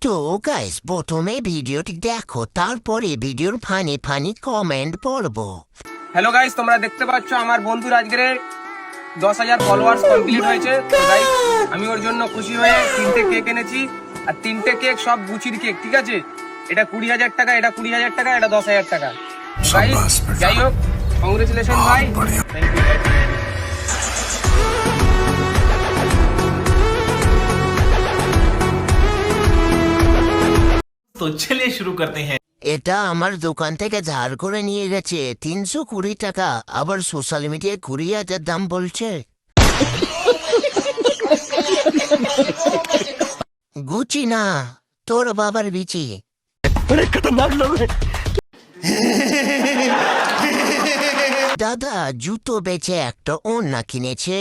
তো গাইস প্রথমে ভিডিওটি দেখো, তারপরে ভিডিওর ফানি ফানি কমেন্ট পড়বো। হ্যালো গাইস, তোমরা দেখতে পাচ্ছ আমার বন্ধুর আজকে 10,000 ফলোয়ার্স কমপ্লিট হয়েছে। তো গাইস, আমি ওর জন্য খুশি হয়ে 3টে কেক এনেছি। আর 3টে কেক সব গুচির কেক, ঠিক আছে? এটা 20,000 টাকা, এটা 20,000 টাকা, এটা 10,000 টাকা। গাইস, যাই হোক, কংগ্রেচুলেশন ভাই। Thank you. तो चलिए शुरू करते हैं। এটা আমার দোকান থেকে ধার করে নিয়ে গেছে 320 টাকা, আবার সোশ্যাল মিডিয়ায় 20,000 দাম বলছে। গুচি না, তোর বাবার বিচি। দাদা জুতো বেচে একটা ওড়না কিনেছে।